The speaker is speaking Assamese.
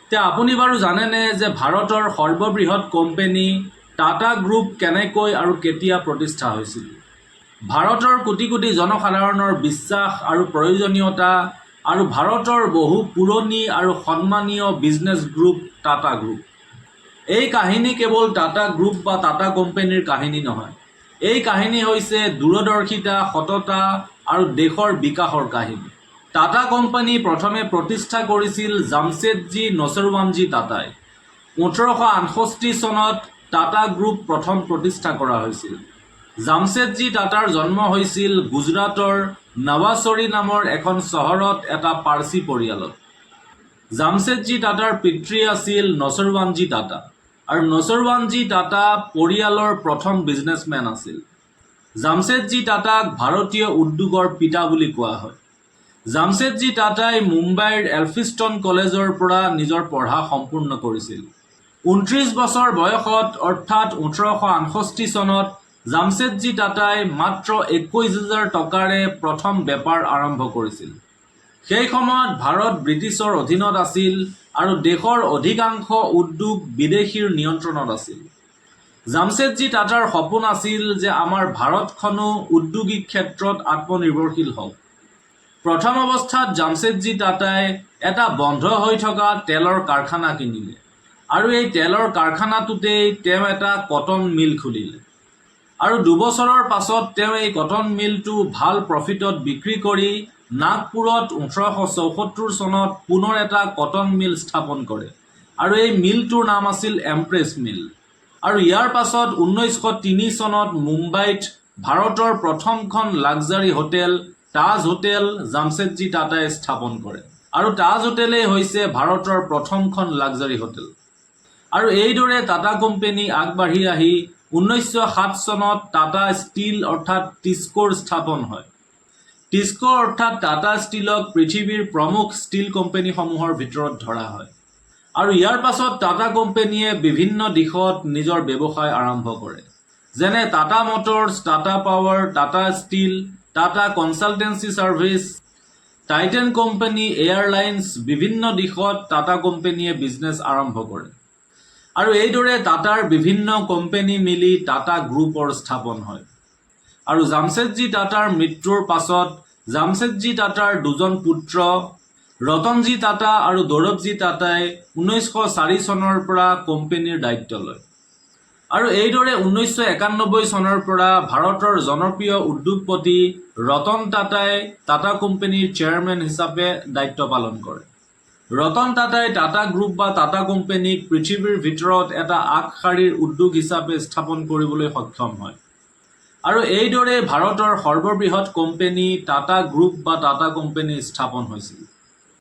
এতিয়া আপুনি বাৰু জানেনে যে ভাৰতৰ সৰ্ববৃহৎ কোম্পানী টাটা গ্ৰুপ কেনেকৈ আৰু কেতিয়া প্ৰতিষ্ঠা হৈছিল? ভাৰতৰ কোটি কোটি জনসাধাৰণৰ বিশ্বাস আৰু প্ৰয়োজনীয়তা আৰু ভাৰতৰ বহু পুৰণি আৰু সন্মানীয় বিজনেছ গ্ৰুপ টাটা গ্ৰুপ। এই কাহিনী কেৱল টাটা গ্ৰুপ বা টাটা কোম্পানীৰ কাহিনী নহয়। এই কাহিনী হৈছে দূৰদৰ্শিতা, সততা আৰু দেশৰ বিকাশৰ কাহিনী। টাটা কোম্পানী প্ৰথমে প্ৰতিষ্ঠা কৰিছিল জামছেদজী নছৰৱানজী টাটাই। 1868 চনত টাটা গ্ৰুপ প্ৰথম প্ৰতিষ্ঠা কৰা হৈছিল। জামছেদজী টাটাৰ জন্ম হৈছিল গুজৰাটৰ নৱাছৰী নামৰ এখন চহৰত এটা পাৰ্চী পৰিয়ালত। জামছেদজী টাটাৰ পিতৃ আছিল নছৰৱানজী টাটা আৰু নছৰৱানজী টাটা পৰিয়ালৰ প্ৰথম বিজনেছমেন আছিল। জামছেদজী টাটাক ভাৰতীয় উদ্যোগৰ পিতা বুলি কোৱা হয়। জামছেদজী টাটাই মুম্বাইৰ এলফিষ্টন কলেজৰ পৰা নিজৰ পঢ়া সম্পূৰ্ণ কৰিছিল। 29 বছৰ বয়সত অৰ্থাৎ 1868 চনত জামছেদজী টাটাই মাত্ৰ 21,000 টকাৰে প্ৰথম বেপাৰ আৰম্ভ কৰিছিল। সেই সময়ত ভাৰত ব্ৰিটিছৰ অধীনত আছিল আৰু দেশৰ অধিকাংশ উদ্যোগ বিদেশীৰ নিয়ন্ত্ৰণত আছিল। জামছেদজী টাটাৰ সপোন আছিল যে আমাৰ ভাৰতখনো উদ্যোগিক ক্ষেত্ৰত আত্মনিৰ্ভৰশীল হওক। প্ৰথম অৱস্থাত জামছেদজী টাটাই এটা বন্ধ হৈ থকা তেলৰ কাৰখানা কিনিলে আৰু এই তেলৰ কাৰখানাটোতেই তেওঁ এটা কটন মিল খুলিলে। আৰু 2 বছৰৰ পাছত তেওঁ এই কটন মিলটো ভাল প্ৰফিটত বিক্ৰী কৰি নাগপুৰত 1874 চনত পুনৰ এটা কটন মিল স্থাপন কৰে আৰু এই মিলটোৰ নাম আছিল এম্প্ৰেছ মিল। আৰু ইয়াৰ পাছত 1903 চনত মুম্বাইত ভাৰতৰ প্ৰথমখন luxury hotel Taj hotel Jamsetji টাটাই স্থাপন কৰে আৰু তাজ হোটেলেই হৈছে ভাৰতৰ প্ৰথমখন লাক্সাৰী হোটেল। আৰু এইদৰে টাটা কোম্পানী আগবাঢ়ি আহি 1907 চনত টাটা ষ্টীল অৰ্থাৎ টিস্কোৰ স্থাপন হয়। টিস্কো অৰ্থাৎ টাটা ষ্টীলক পৃথিৱীৰ প্ৰমুখ ষ্টীল কোম্পানীসমূহৰ ভিতৰত ধৰা হয়। আৰু ইয়াৰ পাছত টাটা কোম্পানীয়ে বিভিন্ন দিশত নিজৰ ব্যৱসায় আৰম্ভ কৰে, যেনে Tata Motors, Tata Power, Tata Steel, Tata Consultancy Services, Titan company, airlines. বিভিন্ন দিশত টাটা কোম্পানীয়ে বিজনেছ আৰম্ভ কৰে। আৰু এইদৰে টাটাৰ বিভিন্ন কোম্পানী মিলি টাটা গ্ৰুপৰ স্থাপন হয়। আৰু জামছেদজী টাটাৰ মৃত্যুৰ পাছত জামছেদজী টাটাৰ দুজন পুত্ৰ ৰতনজী টাটা আৰু দৌৰৱজী টাটাই 1904 চনৰ পৰা কোম্পানীৰ দায়িত্ব লয়। আৰু এইদৰে 1991 চনৰ পৰা ভাৰতৰ জনপ্ৰিয় উদ্যোগপতি ৰতন টাটাই টাটা কোম্পানীৰ চেয়াৰমেন হিচাপে দায়িত্ব পালন কৰে। ৰতন টাটাই টাটা গ্ৰুপ বা টাটা কোম্পানীক পৃথিৱীৰ ভিতৰত এটা আগশাৰীৰ উদ্যোগ হিচাপে স্থাপন কৰিবলৈ সক্ষম হয়। আৰু এইদৰে ভাৰতৰ সৰ্ববৃহৎ কোম্পানী টাটা গ্ৰুপ বা টাটা কোম্পানী স্থাপন হৈছিল।